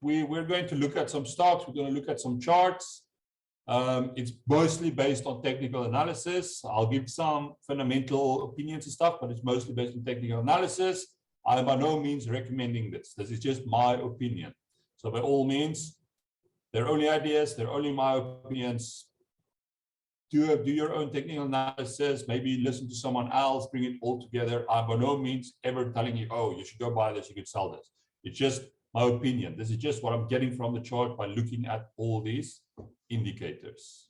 we're going to look at some stocks. We're going to look at some charts. It's mostly based on technical analysis. I'll give some fundamental opinions and stuff, but it's mostly based on technical analysis. I'm by no means recommending this. This is just my opinion. So by all means, they're only ideas. They're only my opinions. Do your own technical analysis. Maybe listen to someone else. Bring it all together. I'm by no means ever telling you, oh, you should go buy this. You could sell this. It's just my opinion. This is just what I'm getting from the chart by looking at all these indicators.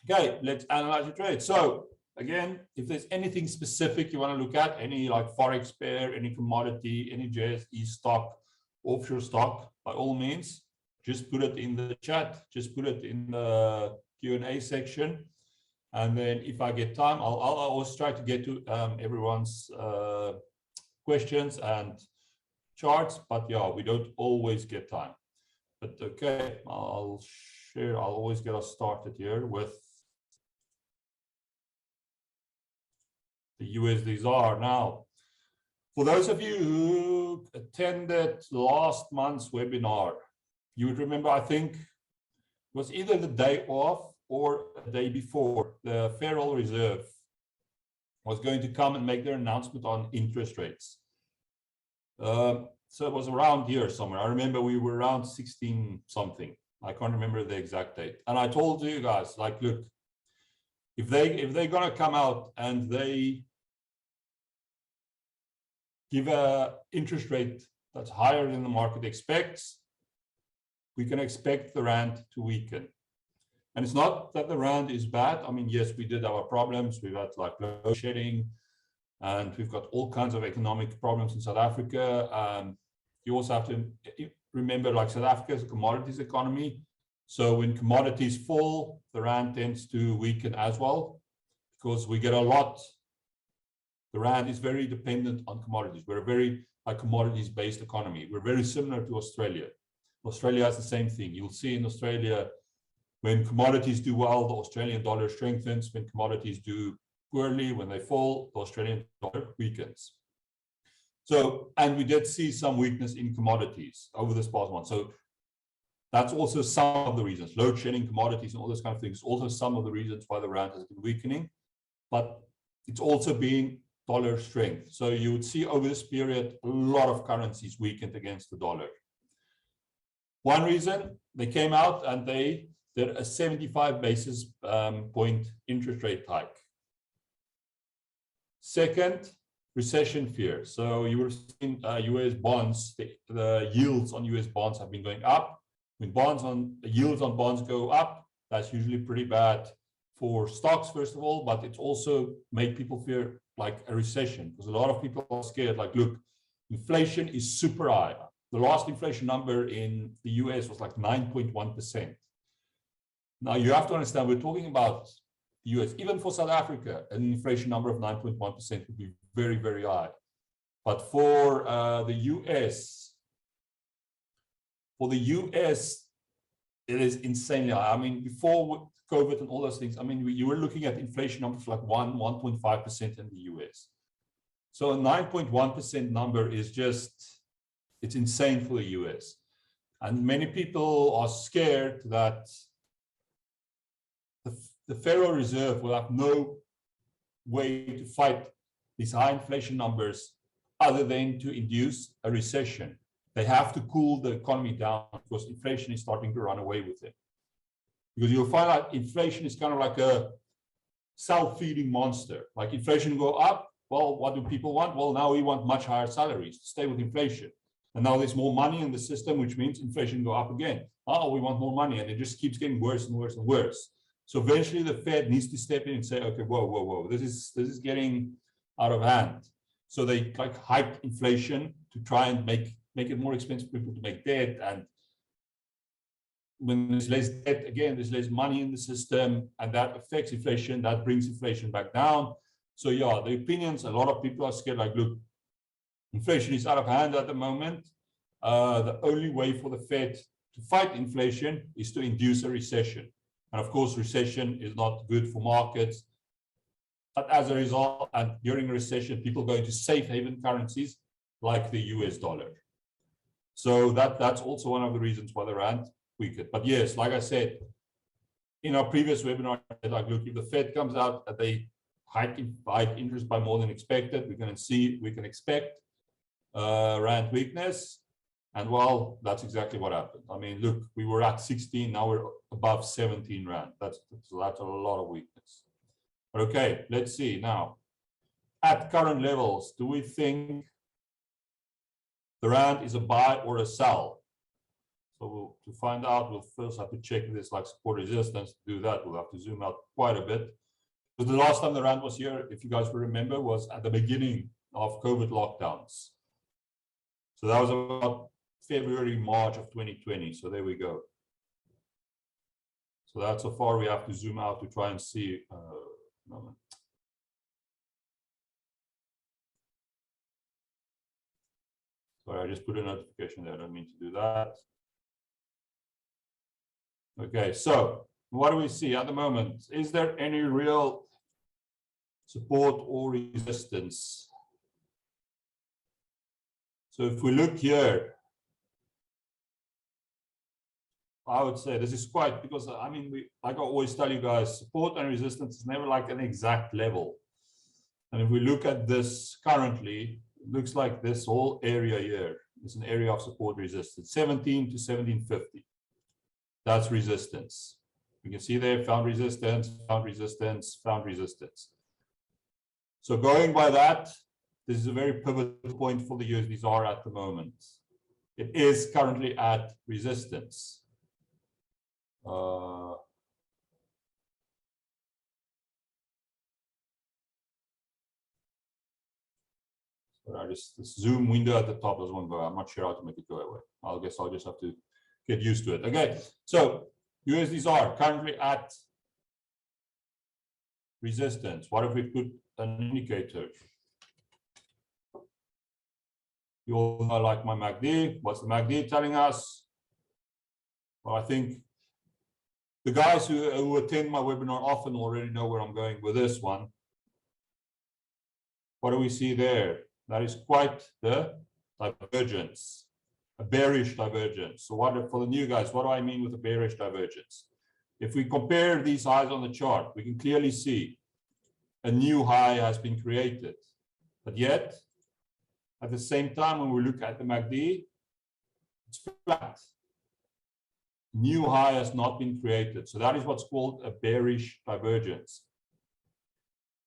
Okay, let's analyze the trade. So again, if there's anything specific you want to look at, any like Forex pair, any commodity, any JSE stock, offshore stock, by all means, just put it in the chat, just put it in the Q&A section. And then if I get time, I'll always try to get to everyone's questions and charts, but yeah, we don't always get time. But okay, I'll always get us started here with the USD. Now, for those of you who attended last month's webinar, you would remember, I think it was either the day off or the day before, the Federal Reserve was going to come and make their announcement on interest rates. So it was around here somewhere. I remember we were around 16 something. I can't remember the exact date. And I told you guys, like, look, if they're gonna come out and they give a interest rate that's higher than the market expects, we can expect the rand to weaken. And it's not that the rand is bad. I mean, yes, we did have our problems. We've had like load shedding, and we've got all kinds of economic problems in South Africa. You also have to remember, like, South Africa is a commodities economy. So when commodities fall, the rand tends to weaken as well, because we get a lot. The rand is very dependent on commodities. We're a very commodities-based economy. We're very similar to Australia. Australia has the same thing. You'll see in Australia, when commodities do well, the Australian dollar strengthens. When commodities do poorly, when they fall, the Australian dollar weakens. So, and we did see some weakness in commodities over this past month. So that's also some of the reasons. Load shedding, commodities, and all those kind of things, also some of the reasons why the rand has been weakening. But it's also been dollar strength. So you would see over this period, a lot of currencies weakened against the dollar. One reason, they came out and they did a 75 basis point interest rate hike. Second, recession fear. So you were seeing US bonds, the yields on US bonds have been going up. When yields on bonds go up, that's usually pretty bad for stocks, first of all, but it's also made people fear like a recession, because a lot of people are scared, like, look, inflation is super high. The last inflation number in the US was like 9.1%. Now you have to understand, we're talking about the US. Even for South Africa, an inflation number of 9.1% would be very, very high. But for the US, it is insanely high. I mean, before COVID and all those things, I mean, you were looking at inflation numbers like 1.5% in the US. So a 9.1% number is just, it's insane for the US. And many people are scared that the Federal Reserve will have no way to fight these high inflation numbers other than to induce a recession. They have to cool the economy down because inflation is starting to run away with it. Because you'll find out inflation is kind of like a self-feeding monster. Like inflation go up, well, what do people want? Well, now we want much higher salaries to stay with inflation. And now there's more money in the system, which means inflation go up again. Oh, we want more money. And it just keeps getting worse and worse and worse. So eventually the Fed needs to step in and say, okay, whoa, this is getting out of hand. So they like hike inflation to try and make it more expensive for people to make debt. And when there's less debt, again, there's less money in the system, and that affects inflation. That brings inflation back down. So yeah, the opinions, a lot of people are scared, like, look, inflation is out of hand at the moment. The only way for the Fed to fight inflation is to induce a recession. And of course, recession is not good for markets. But as a result, and during a recession, people go into safe haven currencies like the US dollar. So that's also one of the reasons why the rand weakened. But yes, like I said, in our previous webinar, like, look, if the Fed comes out and they hike interest by more than expected, we can expect rand weakness. And well, that's exactly what happened. I mean, look, we were at 16, now we're above 17 rand. That's a lot of weakness. But okay, let's see now. At current levels, do we think the rand is a buy or a sell? So to find out, we'll first have to check this like support resistance. To do that, we'll have to zoom out quite a bit. Because the last time the rand was here, if you guys will remember, was at the beginning of COVID lockdowns. So that was about February, March of 2020. So there we go. So that's so far we have to zoom out to try and see. Moment. Sorry, I just put a notification there. I don't mean to do that. Okay, so what do we see at the moment? Is there any real support or resistance? So if we look here, I would say this is quite, because I mean, like I always tell you guys, support and resistance is never like an exact level. And if we look at this currently, it looks like this whole area here is an area of support resistance, 17 to 1750. That's resistance. You can see there, found resistance, found resistance, found resistance. So going by that, this is a very pivotal point for the USD at the moment. It is currently at resistance. This zoom window at the top doesn't want to go. I'm not sure how to make it go away. I guess I'll just have to get used to it. Okay, so USD currently at resistance. What if we put an indicator? You all know, like my MACD. What's the MACD telling us? Well, I think the guys who attend my webinar often already know where I'm going with this one. What do we see there? That is quite the divergence, a bearish divergence. So what, for the new guys, what do I mean with a bearish divergence? If we compare these highs on the chart, we can clearly see a new high has been created. But yet, at the same time, when we look at the MACD, it's flat. New high has not been created. So that is what's called a bearish divergence.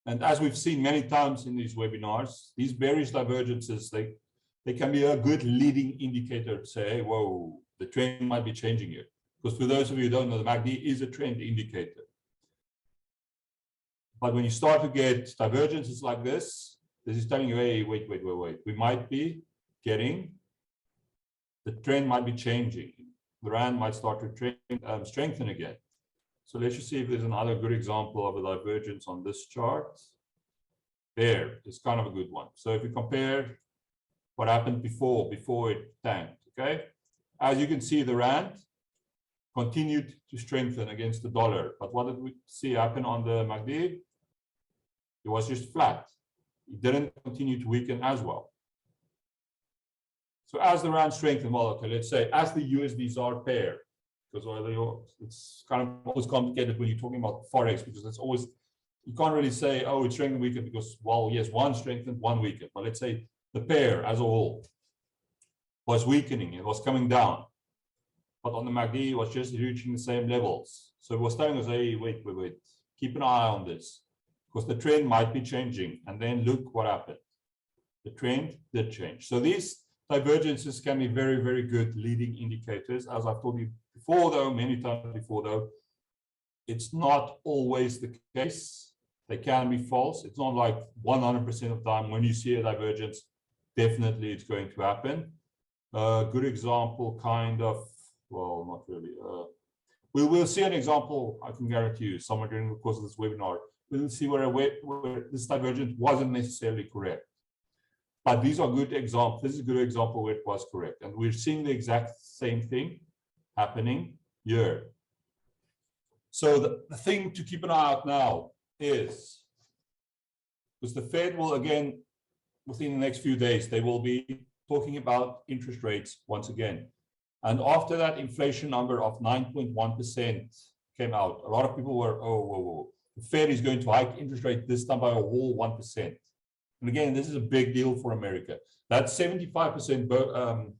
And as we've seen many times in these webinars, these bearish divergences, they can be a good leading indicator to say, hey, whoa, the trend might be changing here. Because for those of you who don't know, the MACD is a trend indicator. But when you start to get divergences like this is telling you, hey, wait. We might be getting, the trend might be changing. The rand might start to strengthen again. So let's just see if there's another good example of a divergence on this chart. There, it's kind of a good one. So if we compare what happened before it tanked, okay? As you can see, the rand continued to strengthen against the dollar. But what did we see happen on the MACD? It was just flat. It didn't continue to weaken as well. So as the rand strengthened, well, okay, let's say as the USD pair, because it's kind of always complicated when you're talking about Forex, because it's always, you can't really say, oh, it's strengthened, weakened, because, well, yes, one strengthened, one weakened. But let's say the pair as a whole was weakening, it was coming down. But on the MACD, it was just reaching the same levels. So it was telling us, hey, wait, keep an eye on this, because the trend might be changing. And then look what happened. The trend did change. So these divergences can be very, very good leading indicators. As I've told you before, though, many times before, though, it's not always the case. They can be false. It's not like 100% of the time when you see a divergence, definitely it's going to happen. Good example, kind of, well, not really. We will see an example, I can guarantee you, somewhere during the course of this webinar. We'll see where this divergence wasn't necessarily correct. But these are good examples. This is a good example where it was correct. And we're seeing the exact same thing happening here. So the thing to keep an eye out now is, because the Fed will, again, within the next few days, they will be talking about interest rates once again. And after that inflation number of 9.1% came out, a lot of people were, oh, whoa, whoa, the Fed is going to hike interest rate this time by a whole 1%. And again, this is a big deal for America. That 75%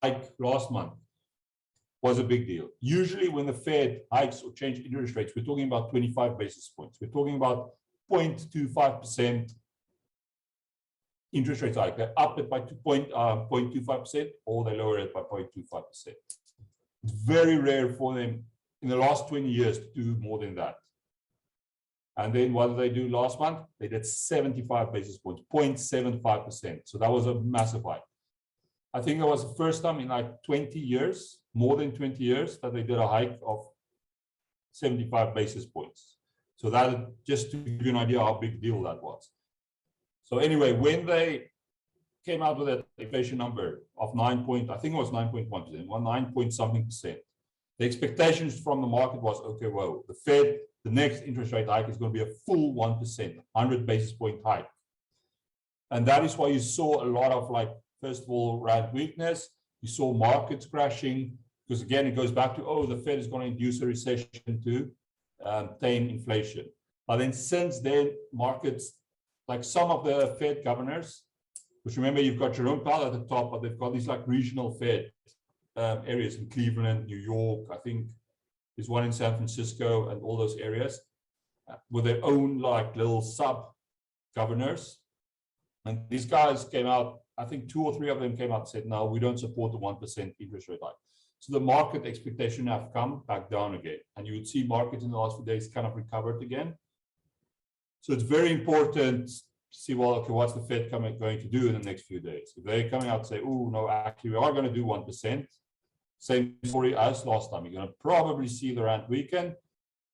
hike last month was a big deal. Usually when the Fed hikes or change interest rates, we're talking about 25 basis points. We're talking about 0.25% interest rate hike. They up it by 0.25% or they lower it by 0.25%. It's very rare for them in the last 20 years to do more than that. And then what did they do last month? They did 75 basis points, 0.75%. So that was a massive hike. I think it was the first time in like 20 years, more than 20 years, that they did a hike of 75 basis points. So that, just to give you an idea how big deal that was. So anyway, when they came out with that inflation number of 9 point, I think it was 9.1%, 9 point something percent, the expectations from the market was, okay, well, the Fed, the next interest rate hike is going to be a full 1%, 100 basis point hike. And that is why you saw a lot of, like, first of all, rand weakness. You saw markets crashing, because again, it goes back to, oh, the Fed is going to induce a recession to tame inflation. But then since then, markets, like some of the Fed governors, which remember, you've got Jerome Powell at the top, but they've got these like regional Fed areas in Cleveland, New York, I think there's one in San Francisco, and all those areas with their own like little sub governors. And these guys came out, I think 2 or 3 of them came out and said, no, we don't support the 1% interest rate hike. So the market expectation have come back down again. And you would see markets in the last few days kind of recovered again. So it's very important to see, well, okay, what's the Fed going to do in the next few days? If they're coming out and say, oh, no, actually, we are going to do 1%, same story as last time. You're going to probably see the rand weaken.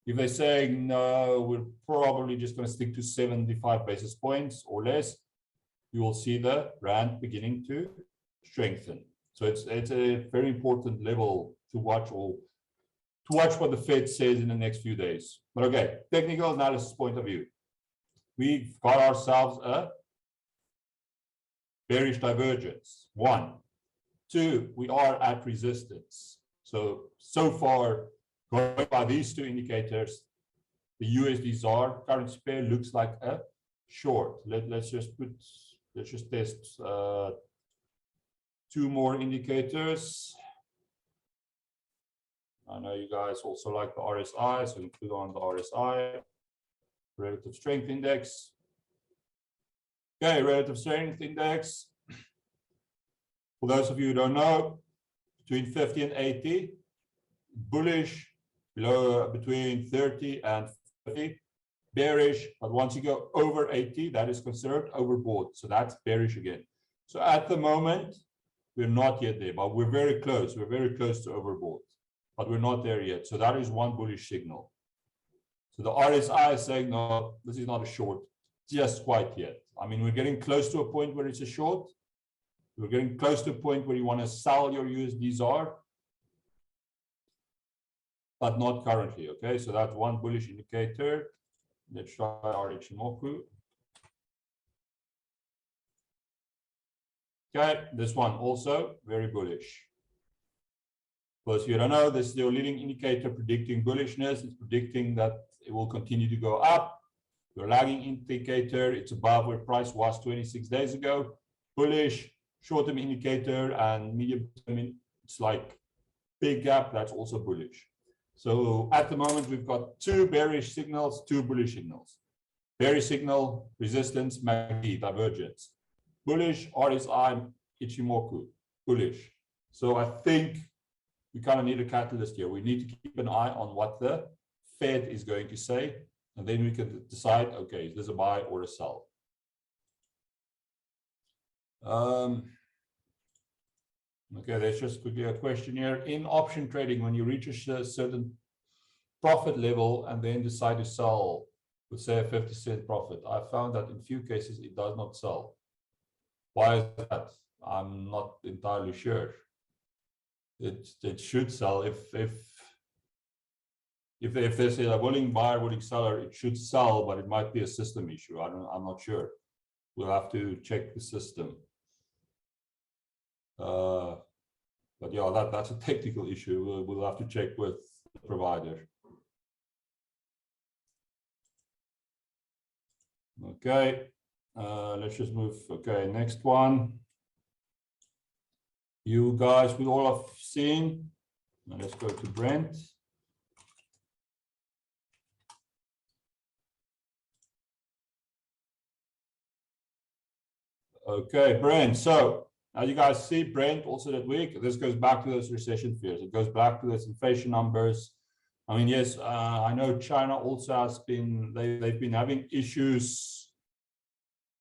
If they're saying, no, we're probably just going to stick to 75 basis points or less, you will see the rand beginning to strengthen. So it's a very important level to watch, or to watch what the Fed says in the next few days. But okay, technical analysis point of view. We've got ourselves a bearish divergence, 1. 2, we are at resistance. So far, going by these 2 indicators, the USD ZAR currency pair looks like a short. Let's just test 2 more indicators. I know you guys also like the RSI, so we put on the RSI, relative strength index. Okay, relative strength index. For those of you who don't know, between 50 and 80, bullish, below between 30 and 50, bearish, but once you go over 80, that is considered overbought. So that's bearish again. So at the moment, we're not yet there, but we're very close. We're very close to overbought, but we're not there yet. So that is one bullish signal. So the RSI is saying, no, this is not a short just quite yet. I mean, we're getting close to a point where it's a short. We're getting close to a point where you want to sell your USD ZAR, but not currently. Okay, so that's one bullish indicator. Let's try our Ichimoku. Okay, this one also very bullish. For those of you who don't know, this is your leading indicator predicting bullishness. It's predicting that it will continue to go up. Your lagging indicator, it's above where price was 26 days ago. Bullish, short-term indicator, and medium term, it's like big gap, that's also bullish. So at the moment, we've got 2 bearish signals, 2 bullish signals. Bearish signal, resistance, MACD, divergence. Bullish, RSI, Ichimoku, bullish. So I think we kind of need a catalyst here. We need to keep an eye on what the Fed is going to say, and then we can decide, okay, is this a buy or a sell? Okay, there's just quickly a question here. In option trading, when you reach a certain profit level and then decide to sell with, say, a 50-cent profit, I found that in few cases it does not sell. Why is that? I'm not entirely sure. It should sell. If there's a willing buyer, willing seller, it should sell, but it might be a system issue. I'm not sure. We'll have to check the system. But yeah, that's a technical issue. We'll have to check with the provider. Okay, let's just move. Okay, next one. You guys will all have seen. Now let's go to Brent. Okay, Brent. So as you guys see, Brent also that week, this goes back to those recession fears. It goes back to those inflation numbers. I mean, yes, I know China also has been, they've been having issues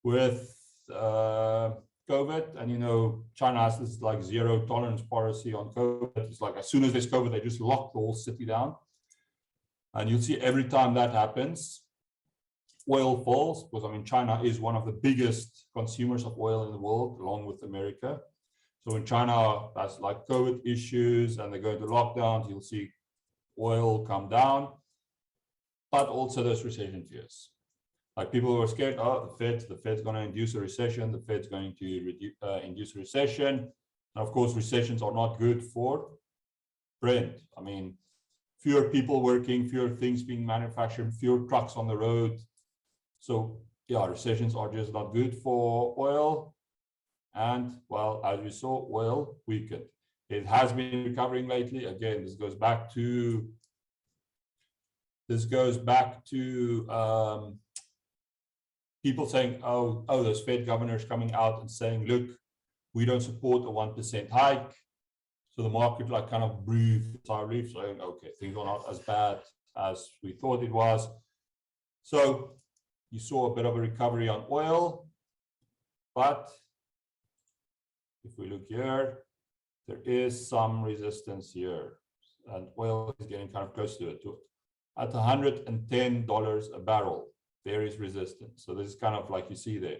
with COVID, and you know, China has this like zero tolerance policy on COVID. It's like as soon as there's COVID, they just lock the whole city down. And you'll see every time that happens, oil falls, because I mean, China is one of the biggest consumers of oil in the world, along with America. So when China has like COVID issues and they go into lockdowns, you'll see oil come down, but also those recession fears. Like people who are scared, oh, the Fed's going to induce a recession, the Fed's going to induce a recession. And of course, recessions are not good for Brent. I mean, fewer people working, fewer things being manufactured, fewer trucks on the road. So yeah, recessions are just not good for oil. And well, as we saw, oil weakened. It has been recovering lately. Again, this goes back to people saying, oh, those Fed governors coming out and saying, look, we don't support a 1% hike. So the market like kind of breathed a sigh of relief, saying, okay, things are not as bad as we thought it was. So you saw a bit of a recovery on oil, but if we look here, there is some resistance here, and oil is getting kind of close to it. At $110 a barrel, there is resistance. So this is kind of like you see there.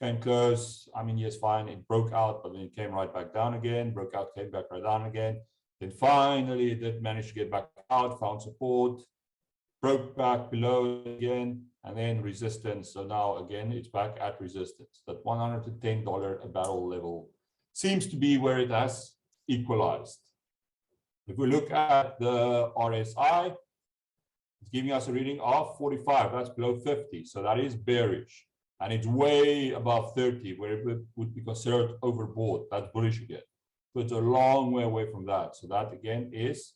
Came close. I mean, yes, fine. It broke out, but then it came right back down again. Broke out, came back right down again. Then finally, it did manage to get back out, found support, broke back below again, and then resistance. So now again, it's back at resistance. That $110 a barrel level seems to be where it has equalized. If we look at the RSI, it's giving us a reading of 45. That's below 50. So that is bearish. And it's way above 30, where it would be considered overbought. That's bullish again. So it's a long way away from that. So that again is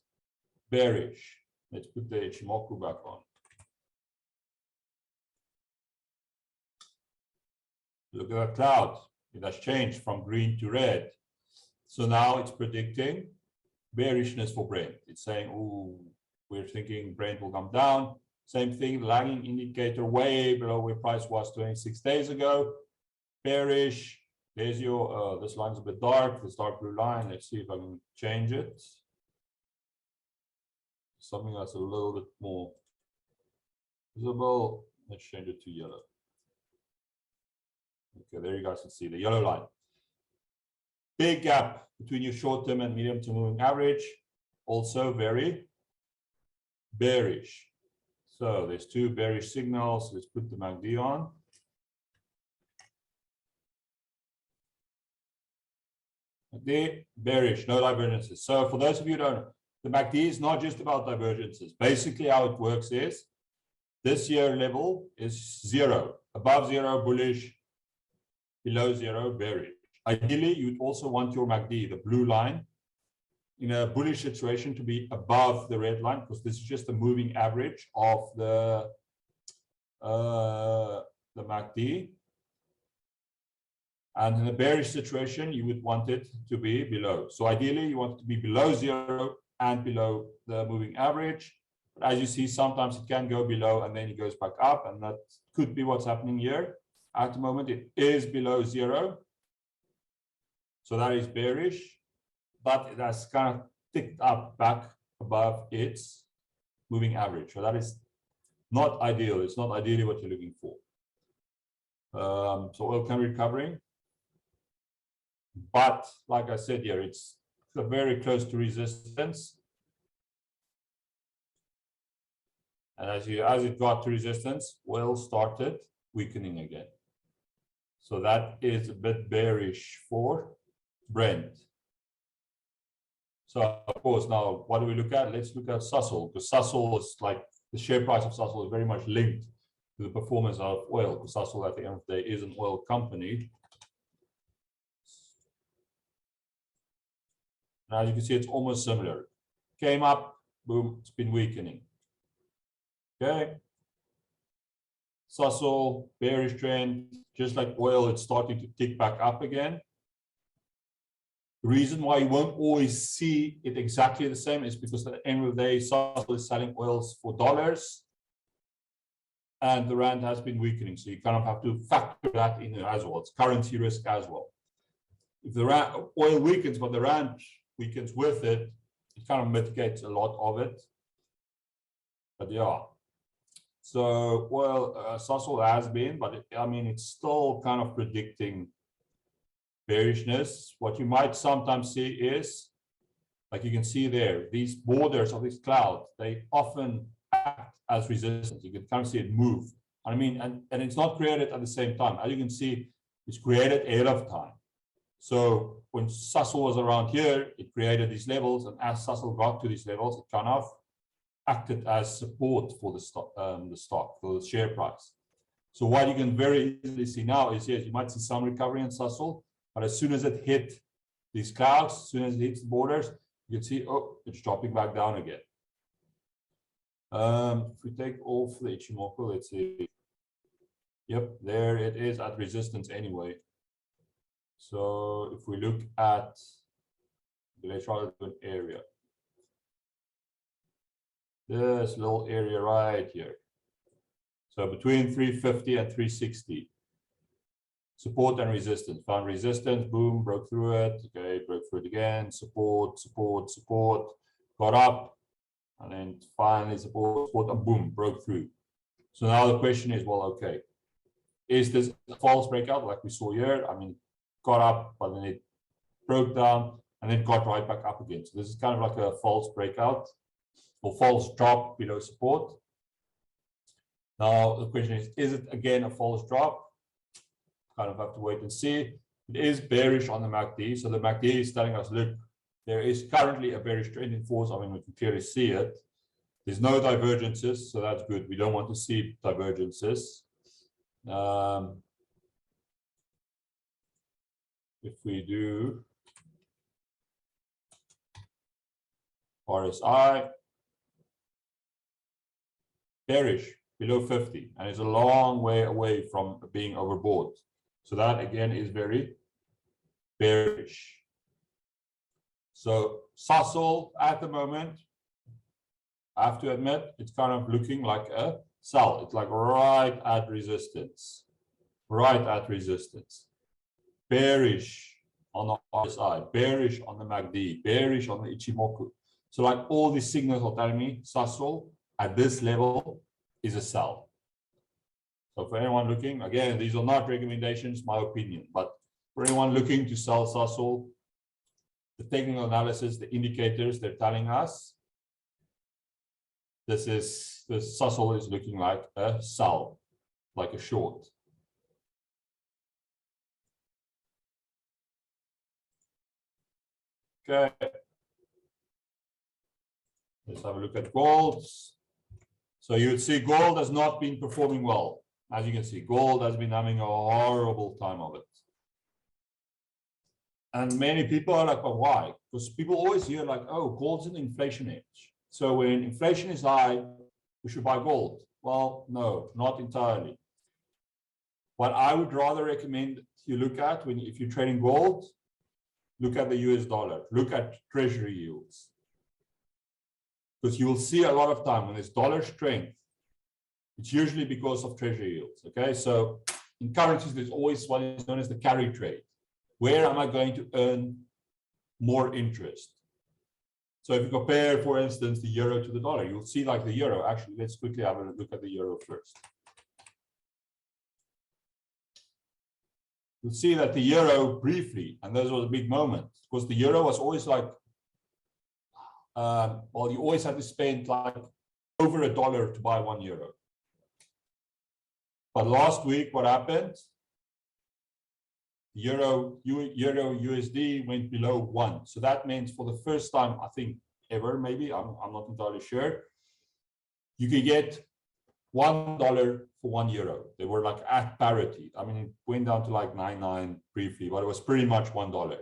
bearish. Let's put the Ichimoku back on. Look at that cloud. It has changed from green to red. So now it's predicting bearishness for Brent. It's saying, oh, we're thinking Brent will come down. Same thing, lagging indicator way below where price was 26 days ago. Bearish. There's your, this line's a bit dark, this dark blue line. Let's see if I can change it. Something that's a little bit more visible. Let's change it to yellow. Okay, there you guys can see the yellow line. Big gap between your short-term and medium-term moving average. Also very bearish. So there's two bearish signals. Let's put the MACD on. MACD, bearish, no divergences. So for those of you who don't know, the MACD is not just about divergences. Basically how it works is this year level is zero, above zero, bullish, below zero, bearish. Ideally, you'd also want your MACD, the blue line, in a bullish situation to be above the red line, because this is just the moving average of the MACD. And in a bearish situation, you would want it to be below. So ideally, you want it to be below zero and below the moving average. But as you see, sometimes it can go below and then it goes back up, and that could be what's happening here. At the moment, it is below zero. So that is bearish, but it has kind of ticked up back above its moving average. So that is not ideal. It's not ideally what you're looking for. So oil can be recovering. But like I said here, it's very close to resistance. And as it got to resistance, oil started weakening again. So that is a bit bearish for Brent. So of course, now what do we look at? Let's look at Sasol, because Sasol is like the share price of Sasol is very much linked to the performance of oil, because Sasol at the end of the day is an oil company. And as you can see, it's almost similar. Came up, boom, it's been weakening. Okay. Sasol, bearish trend, just like oil, it's starting to tick back up again. The reason why you won't always see it exactly the same is because at the end of the day, Sasol is selling oils for dollars, and the rand has been weakening. So you kind of have to factor that in as well. It's currency risk as well. If the oil weakens, but the rand weakens with it, it kind of mitigates a lot of it. But yeah. So, well, Sasol has been, but I mean, it's still kind of predicting bearishness. What you might sometimes see is, like you can see there, these borders of this cloud, they often act as resistance. You can kind of see it move. I mean, and it's not created at the same time. As you can see, it's created ahead of time. So when Sasol was around here, it created these levels, and as Sasol got to these levels, it kind of acted as support for the stock, for the share price. So what you can very easily see now is, yes, you might see some recovery in Sasol, but as soon as it hit these clouds, as soon as it hits the borders, you can see, oh, it's dropping back down again. If we take off the Ichimoku, let's see. Yep, there it is at resistance anyway. So if we look at, let's try to do an area. This little area right here. So between 350 and 360. Support and resistance. Found resistance, boom, broke through it. Okay, broke through it again. Support, support, support. Got up. And then finally support, support, and boom, broke through. So now the question is, well, okay, is this a false breakout like we saw here? I mean, got up, but then it broke down and then got right back up again. So this is kind of like a false breakout or false drop below support. Now the question is it again a false drop? Kind of have to wait and see. It is bearish on the MACD. So the MACD is telling us, look, there is currently a bearish trend in force. I mean, we can clearly see it. There's no divergences, so that's good. We don't want to see divergences. If we do RSI, bearish below 50, and it's a long way away from being overbought. So that again is very bearish. So Sasol at the moment, I have to admit, it's kind of looking like a sell. It's like right at resistance, right at resistance. Bearish on the RSI, bearish on the MACD, bearish on the Ichimoku. So like all these signals are telling me Sasol at this level is a sell. So for anyone looking, again, these are not recommendations, my opinion, but for anyone looking to sell Sasol, the technical analysis, the indicators, they're telling us this Sasol is looking like a sell, like a short. Okay. Let's have a look at gold. So you would see gold has not been performing well. As you can see, gold has been having a horrible time of it. And many people are like, well, why? Because people always hear like, oh, gold's an inflation hedge. So when inflation is high, we should buy gold. Well, no, not entirely. What I would rather recommend you look at if you're trading gold, look at the US dollar, look at treasury yields. Because you will see a lot of time when there's dollar strength, it's usually because of treasury yields. Okay, so in currencies, there's always what is known as the carry trade. Where am I going to earn more interest? So if you compare, for instance, the euro to the dollar, you'll see like the euro. Actually, let's quickly have a look at the euro first. You'll see that the euro briefly, and those were the big moments, because the euro was always like, well, you always had to spend like over $1 to buy €1. But last week, what happened? Euro USD went below 1. So that means for the first time, I think ever, maybe, I'm not entirely sure, you could get $1 for €1. They were like at parity. I mean, it went down to like 99 briefly, but it was pretty much $1.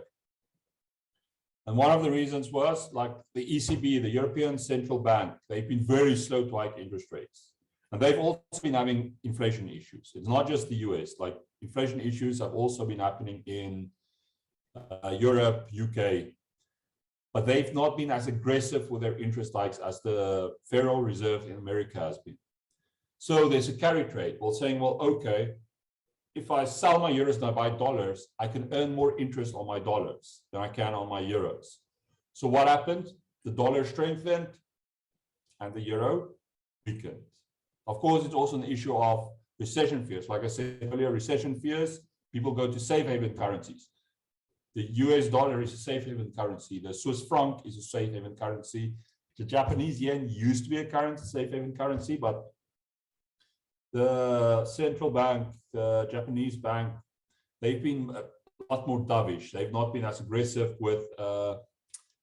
And one of the reasons was like the ECB, the European Central Bank, they've been very slow to hike interest rates. And they've also been having inflation issues. It's not just the US, like inflation issues have also been happening in Europe, UK, but they've not been as aggressive with their interest hikes as the Federal Reserve in America has been. So there's a carry trade. Well, saying, well, okay, if I sell my euros and I buy dollars, I can earn more interest on my dollars than I can on my euros. So what happened? The dollar strengthened and the euro weakened. Of course, it's also an issue of recession fears. Like I said earlier, recession fears, people go to safe haven currencies. The US dollar is a safe haven currency. The Swiss franc is a safe haven currency. The Japanese yen used to be a currency, safe haven currency, but the central bank, the Japanese bank, they've been a lot more dovish. They've not been as aggressive with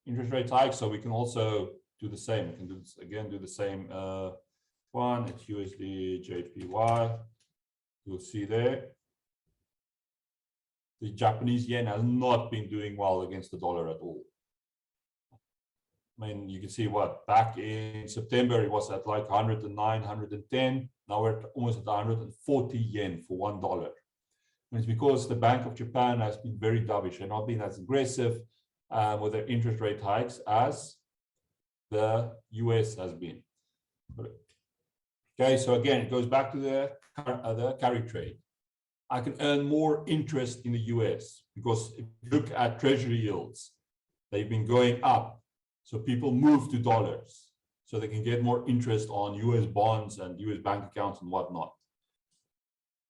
interest rate hikes. So we can also do the same. We can do this, again, do the same one. It's USD JPY. You'll see there. The Japanese yen has not been doing well against the dollar at all. I mean, you can see what, back in September, it was at like 109, 110. Now we're almost at 140 yen for $1. And it's because the Bank of Japan has been very dovish and not been as aggressive with their interest rate hikes as the US has been. Okay, so again, it goes back to the carry trade. I can earn more interest in the US because if you look at treasury yields, they've been going up. So people move to dollars so they can get more interest on US bonds and US bank accounts and whatnot.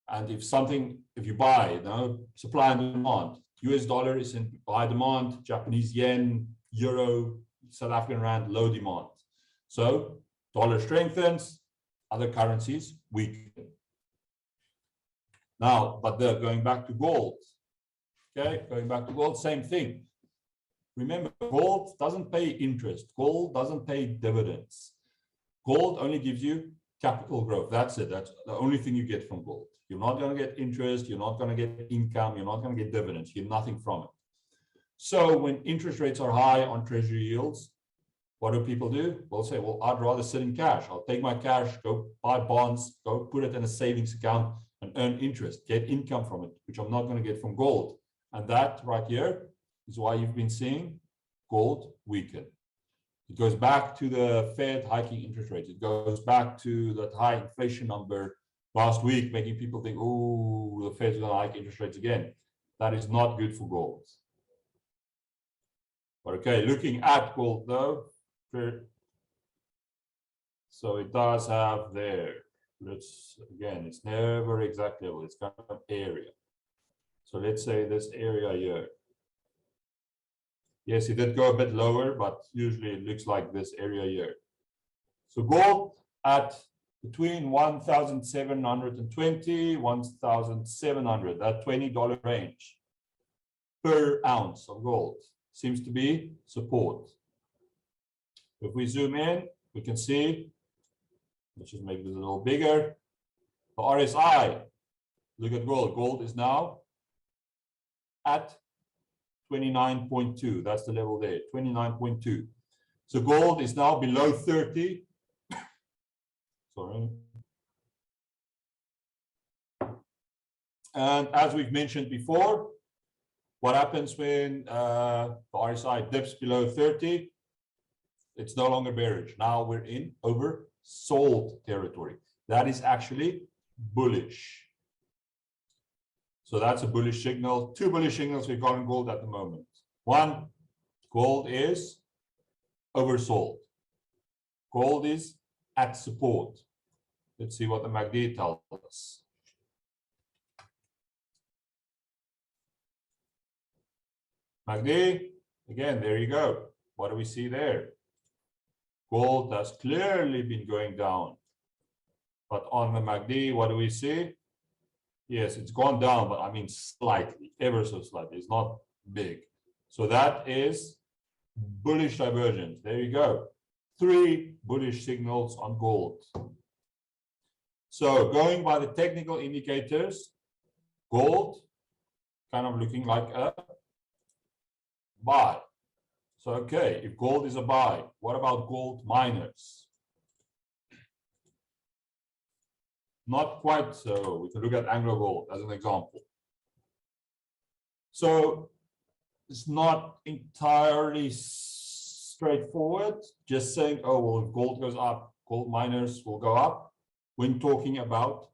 And if you buy, supply and demand, US dollar is in high demand, Japanese yen, euro, South African rand, low demand. So dollar strengthens, other currencies weaken. Now, but going back to gold, okay, going back to gold, same thing. Remember, gold doesn't pay interest. Gold doesn't pay dividends. Gold only gives you capital growth. That's it. That's the only thing you get from gold. You're not going to get interest. You're not going to get income. You're not going to get dividends. You get nothing from it. So when interest rates are high on treasury yields, what do people do? They'll say, well, I'd rather sit in cash. I'll take my cash, go buy bonds, go put it in a savings account and earn interest, get income from it, which I'm not going to get from gold. And that right here is why you've been seeing gold weaken. It goes back to the Fed hiking interest rates. It goes back to that high inflation number last week, making people think, oh, the Fed's going to hike interest rates again. That is not good for gold. But okay, looking at gold though, so it does have there. Again, it's never exactly level. It's kind of an area. So let's say this area here. Yes, it did go a bit lower, but usually it looks like this area here. So gold at between 1,720, 1,700, that $20 range per ounce of gold seems to be support. If we zoom in, we can see, let's just make this a little bigger. The RSI, look at gold. Gold is now at 29.2. That's the level there, 29.2. So gold is now below 30. Sorry. And as we've mentioned before, what happens when the RSI dips below 30? It's no longer bearish. Now we're in oversold territory. That is actually bullish. So that's a bullish signal. Two bullish signals we've got in gold at the moment. One, gold is oversold. Gold is at support. Let's see what the MACD tells us. MACD, again, there you go. What do we see there? Gold has clearly been going down. But on the MACD, what do we see? Yes, it's gone down, but I mean slightly, ever so slightly. It's not big. So that is bullish divergence. There you go. 3 bullish signals on gold. So going by the technical indicators, gold kind of looking like a buy. So, okay, if gold is a buy, what about gold miners? Not quite so. We can look at AngloGold as an example. So it's not entirely straightforward, just saying, oh, well, if gold goes up, gold miners will go up when talking about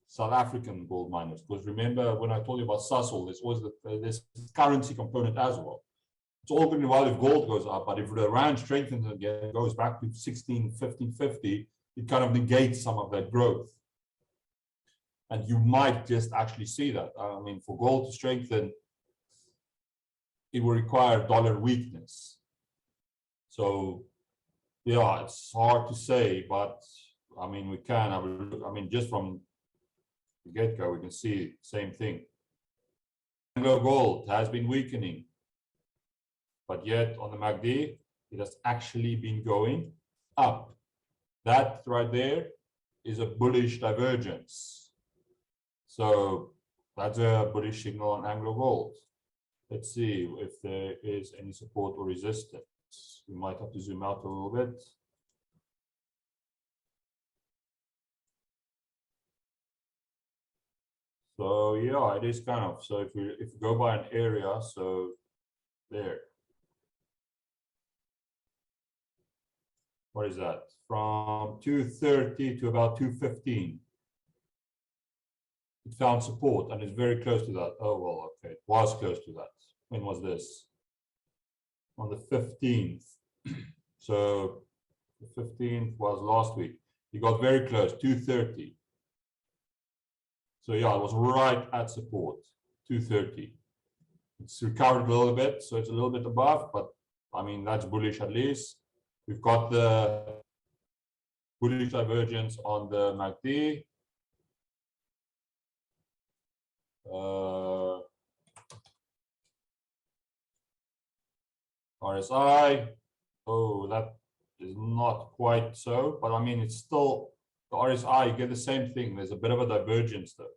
South African gold miners. Because remember, when I told you about Sasol, this was this currency component as well. It's all good and well if gold goes up, but if the rand strengthens again, goes back to 16, 1550, it kind of negates some of that growth. And you might just actually see that. I mean, for gold to strengthen, it will require dollar weakness. So, yeah, it's hard to say, but I mean, we can have a look. I mean, just from the get-go, we can see same thing. AngloGold has been weakening, but yet on the MACD, it has actually been going up. That right there is a bullish divergence. So that's a bullish signal on AngloGold. Let's see if there is any support or resistance. We might have to zoom out a little bit. So yeah, it is kind of, so if we go by an area, so there. What is that? From 230 to about 215. It found support and it's very close to that. Oh, well, okay, it was close to that. When was this? On the 15th. So the 15th was last week. You got very close, 230. So yeah, it was right at support, 230. It's recovered a little bit, so it's a little bit above, but I mean, that's bullish at least. We've got the bullish divergence on the MACD. RSI, oh, that is not quite so, but I mean, it's still the RSI, you get the same thing. There's a bit of a divergence though.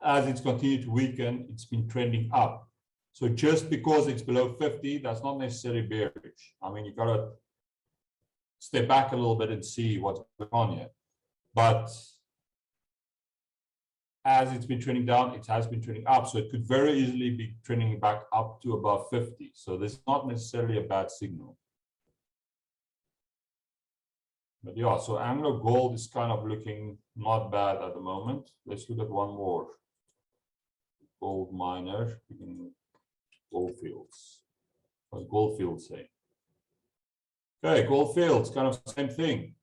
As it's continued to weaken, it's been trending up. So just because it's below 50, that's not necessarily bearish. I mean, you got to step back a little bit and see what's going on here. But as it's been trending down, it has been trending up. So it could very easily be trending back up to above 50. So this is not necessarily a bad signal. But yeah, so AngloGold is kind of looking not bad at the moment. Let's look at one more. Gold miner, Goldfields. What's Goldfields saying? Okay, Goldfields, kind of same thing.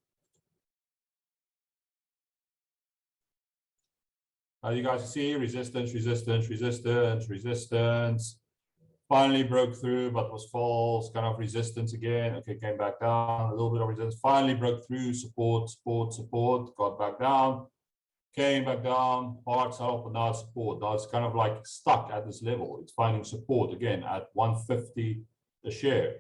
As you guys see, resistance, resistance, resistance, resistance. Finally broke through, but was false, kind of resistance again. Okay, came back down, a little bit of resistance. Finally broke through, support, support, support, got back down, came back down, hard sell, but now support. Now it's kind of like stuck at this level. It's finding support again at 150 a share.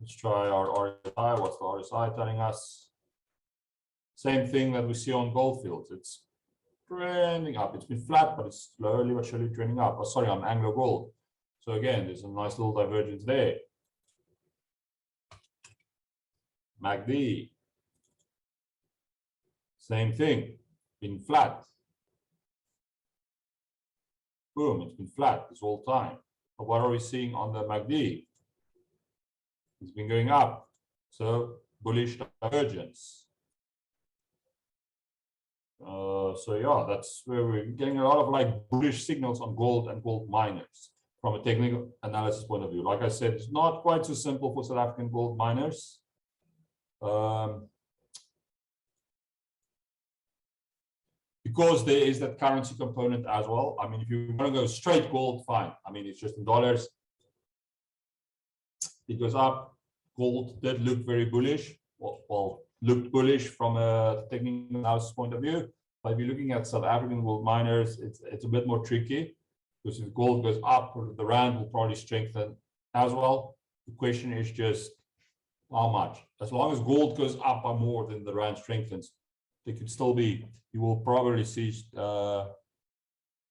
Let's try our RSI. What's the RSI telling us? Same thing that we see on Goldfields. It's trending up. It's been flat, but it's slowly but surely trending up. Oh, sorry, on AngloGold. So again, there's a nice little divergence there. MACD. Same thing. Been flat. Boom, it's been flat this whole time. But what are we seeing on the MACD? It's been going up. So bullish divergence. So yeah, that's where we're getting a lot of like bullish signals on gold and gold miners from a technical analysis point of view. Like I said, it's not quite so simple for South African gold miners. Because there is that currency component as well. I mean, if you want to go straight gold, fine. I mean, it's just in dollars. It goes up. gold did look very bullish, well looked bullish from a technical analysis point of view. But if you're looking at South African gold miners, it's a bit more tricky, because if gold goes up, the rand will probably strengthen as well. The question is just how much. As long as gold goes up by more than the rand strengthens, it could still be, you will probably see the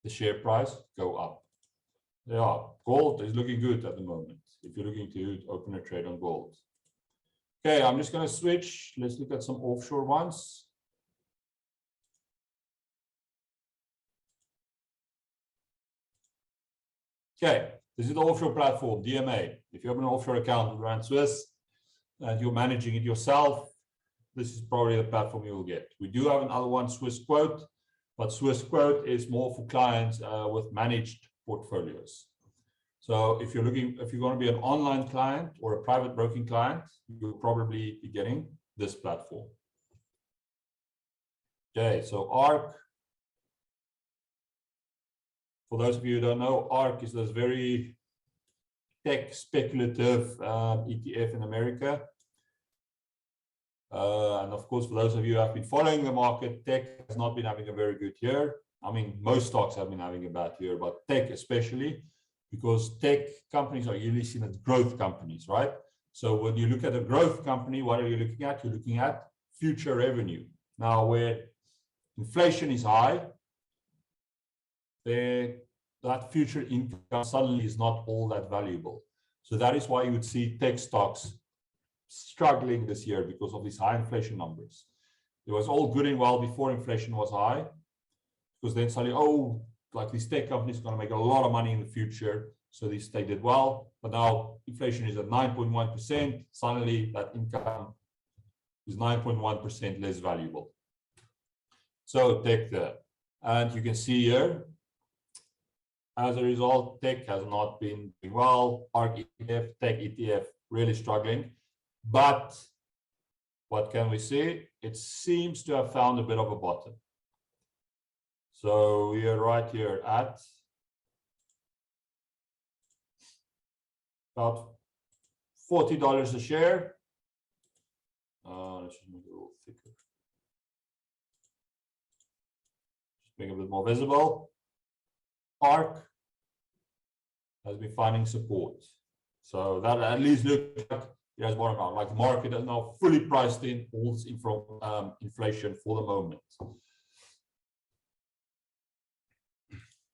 share price go up. Yeah, gold is looking good at the moment if you're looking to open a trade on gold. Okay, I'm just going to switch. Let's look at some offshore ones. Okay, this is the offshore platform, DMA. If you have an offshore account with Rand Swiss and you're managing it yourself, this is probably the platform you will get. We do have another one, Swiss Quote, but Swiss Quote is more for clients with managed portfolios. So if you're going to be an online client or a private broking client, you'll probably be getting this platform. Okay, so ARK. For those of you who don't know, ARK is this very tech speculative ETF in America. And of course, for those of you who have been following the market, tech has not been having a very good year. I mean, most stocks have been having a bad year, but tech especially, because tech companies are usually seen as growth companies, right? So when you look at a growth company, what are you looking at? You're looking at future revenue. Now, where inflation is high, that future income suddenly is not all that valuable. So that is why you would see tech stocks struggling this year because of these high inflation numbers. It was all good and well before inflation was high, because then suddenly, oh, like these tech companies are going to make a lot of money in the future, so they did well. But now inflation is at 9.1%. Suddenly that income is 9.1% less valuable. So tech there, and you can see here, as a result, tech has not been doing well. ARK ETF, tech ETF, really struggling. But what can we see? It seems to have found a bit of a bottom. So we are right here at about $40 a share. Let's just make it a little thicker. Just make it a bit more visible. ARK has been finding support. So that at least looks like it has bottomed out. Like the market is now fully priced in all this inflation for the moment.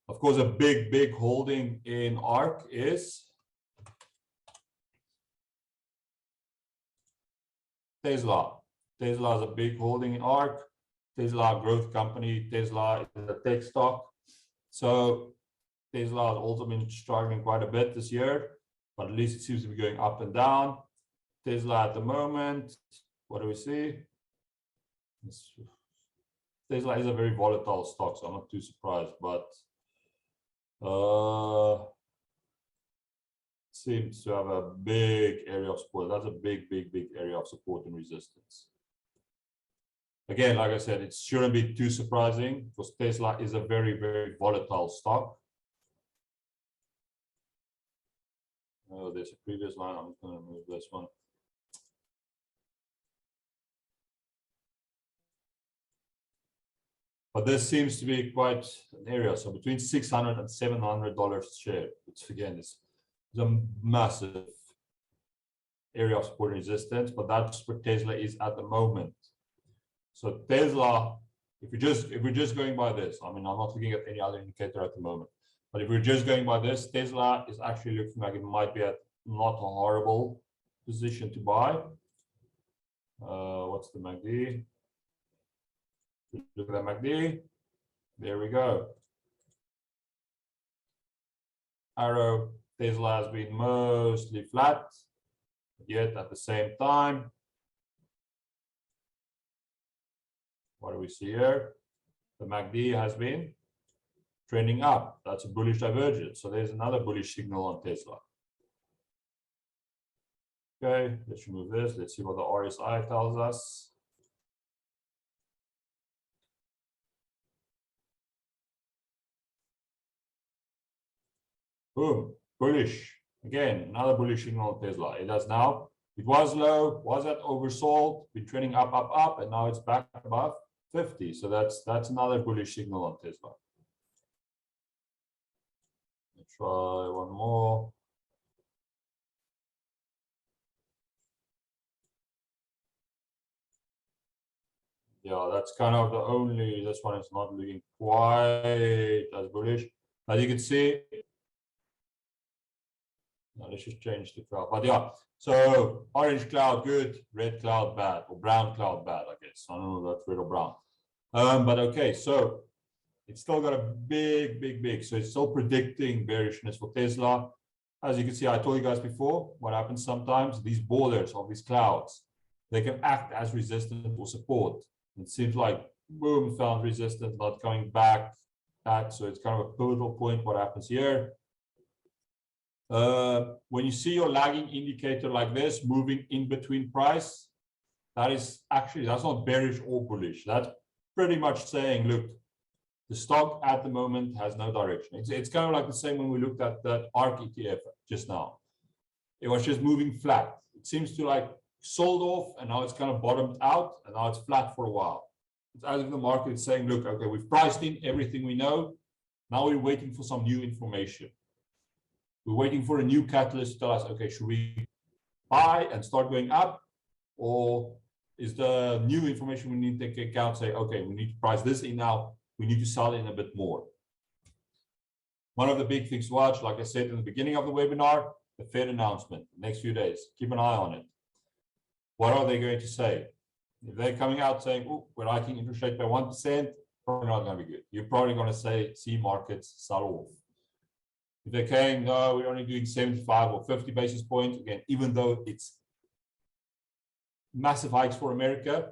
Of course, a big holding in ARK is Tesla. Tesla is a big holding in ARK. Tesla, a growth company. Tesla is a tech stock. So Tesla has also been struggling quite a bit this year, but at least it seems to be going up and down. Tesla at the moment, what do we see? Tesla is a very volatile stock, so I'm not too surprised, but seems to have a big area of support. That's a big area of support and resistance. Again, like I said, it shouldn't be too surprising because Tesla is a very volatile stock. Oh, there's a previous line. I'm just going to move this one. But this seems to be quite an area. So between $600 and $700 a share, which again is a massive area of support and resistance, but that's where Tesla is at the moment. So Tesla, if we're just going by this, I mean, I'm not looking at any other indicator at the moment, but if we're just going by this, Tesla is actually looking like it might be at not a horrible position to buy. What's the MACD? Look at that MACD. There we go. Arrow, Tesla has been mostly flat, yet at the same time, what do we see here? The MACD has been trending up. That's a bullish divergence. So there's another bullish signal on Tesla. Okay, let's remove this. Let's see what the RSI tells us. Boom, bullish. Again, another bullish signal on Tesla. It has now It was low, was at oversold, been trending up, up, up, and now it's back above 50. So that's another bullish signal on Tesla. Let's try one more. Yeah, that's kind of the only, this one is not looking quite as bullish. As you can see, now let's just change the cloud. But yeah, so orange cloud good, red cloud bad, or brown cloud bad, I guess. I don't know if that's red or brown. But okay, so it's still got a big. So it's still predicting bearishness for Tesla. As you can see, I told you guys before, what happens sometimes, these borders of these clouds, they can act as resistance or support. It seems like, boom, found resistance, not coming back. So it's kind of a pivotal point, what happens here. When you see your lagging indicator like this, moving in between price, that is actually, that's not bearish or bullish. That's pretty much saying, look, the stock at the moment has no direction. It's kind of like the same when we looked at that ARKK just now. It was just moving flat. It seems to like sold off, and now it's kind of bottomed out, and now it's flat for a while. It's as if the market is saying, look, okay, we've priced in everything we know. Now we're waiting for some new information. We're waiting for a new catalyst to tell us, okay, should we buy and start going up? Or is the new information we need to take account say, okay, we need to price this in now, we need to sell in a bit more. One of the big things to watch, like I said in the beginning of the webinar, the Fed announcement, next few days, keep an eye on it. What are they going to say? If they're coming out saying, oh, we're hiking interest rate by 1%, probably not going to be good. You're probably going to see markets sell off. If they're saying, no, we're only doing 75 or 50 basis points, again, even though it's massive hikes for America,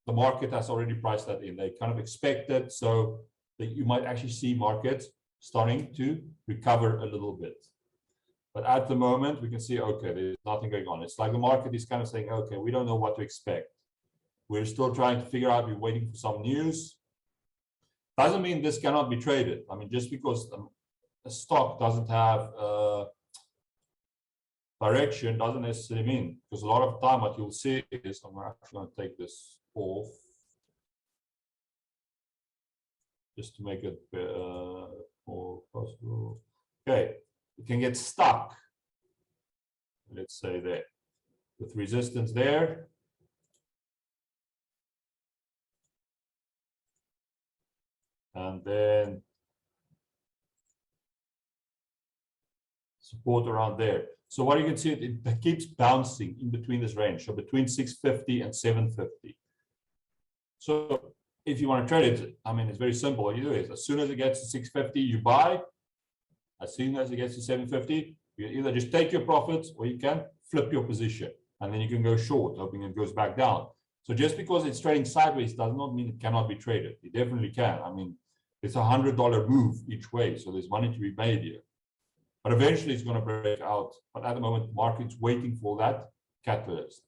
the market has already priced that in. They kind of expect it, so that you might actually see markets starting to recover a little bit. But at the moment, we can see, okay, there's nothing going on. It's like the market is kind of saying, okay, we don't know what to expect. We're still trying to figure out, we're waiting for some news. Doesn't mean this cannot be traded. I mean, just because a stock doesn't have direction doesn't necessarily mean, because a lot of time what you'll see is, I'm actually going to take this off just to make it more possible. Okay, it can get stuck, let's say there, with resistance there. And then support around there. So what you can see, it keeps bouncing in between this range, so between 650 and 750. So if you want to trade it, I mean, it's very simple. What you do is, as soon as it gets to 650, you buy. As soon as it gets to 750, you either just take your profits, or you can flip your position, and then you can go short, hoping it goes back down. So just because it's trading sideways does not mean it cannot be traded. It definitely can. I mean, it's a $100 move each way, so there's money to be made here. But eventually it's going to break out. But at the moment, the market's waiting for that catalyst.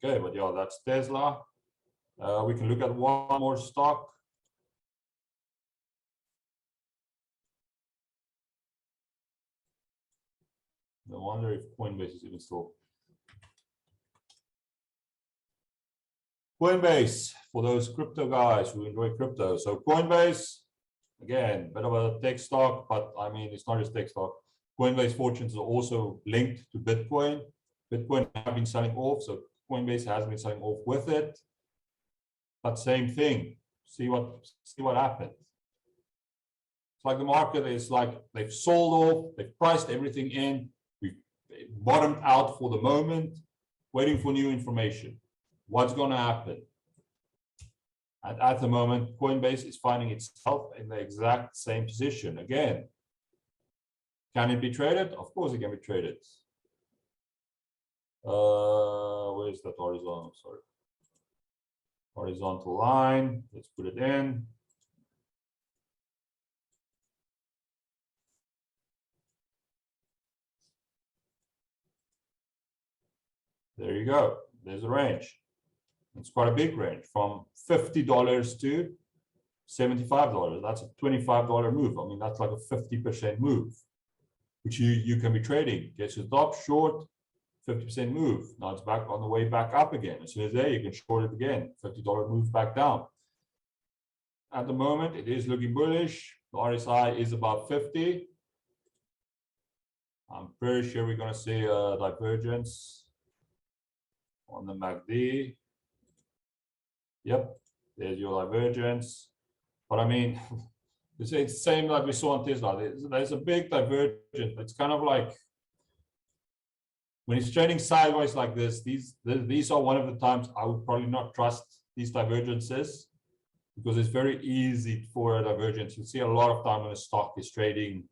Okay, but yeah, that's Tesla. We can look at one more stock. I wonder if Coinbase is even still. Coinbase, for those crypto guys who enjoy crypto. So Coinbase, again, bit of a tech stock, but I mean, it's not just tech stock. Coinbase fortunes are also linked to Bitcoin. Bitcoin have been selling off, so Coinbase has been selling off with it. But same thing. See what happened. It's like the market is like they've sold off, they've priced everything in, we've bottomed out for the moment, waiting for new information. What's going to happen? And at the moment, Coinbase is finding itself in the exact same position. Again, can it be traded? Of course it can be traded. Where is that horizontal? Sorry. Horizontal line. Let's put it in. There you go. There's a range. It's quite a big range, from $50 to $75. That's a $25 move. I mean, that's like a 50% move, which you can be trading. Gets to the top, short, 50% move. Now it's back on the way back up again. As soon as there, you can short it again. $50 move back down. At the moment, it is looking bullish. The RSI is about 50. I'm pretty sure we're going to see a divergence on the MACD. Yep, there's your divergence. But I mean, it's the same like we saw on Tesla. There's a big divergence. It's kind of like when it's trading sideways like this, these are one of the times I would probably not trust these divergences, because it's very easy for a divergence. You see a lot of time when a stock is trading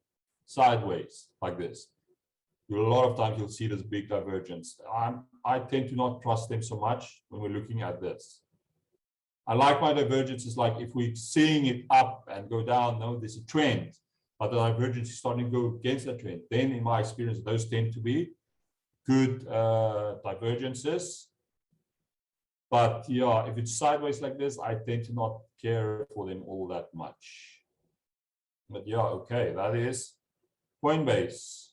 sideways like this. A lot of times you'll see this big divergence. I tend to not trust them so much when we're looking at this. I like my divergences, like if we're seeing it up and go down, no, there's a trend, but the divergence is starting to go against that trend. Then in my experience, those tend to be good divergences. But yeah, if it's sideways like this, I tend to not care for them all that much. But yeah, okay, that is Coinbase.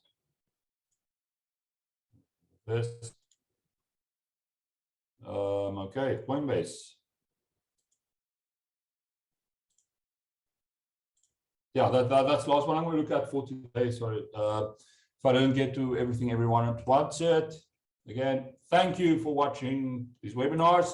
This okay, Coinbase. Yeah, that's the last one I'm going to look at for today. Sorry, if I don't get to everything everyone wants it. Again, thank you for watching these webinars.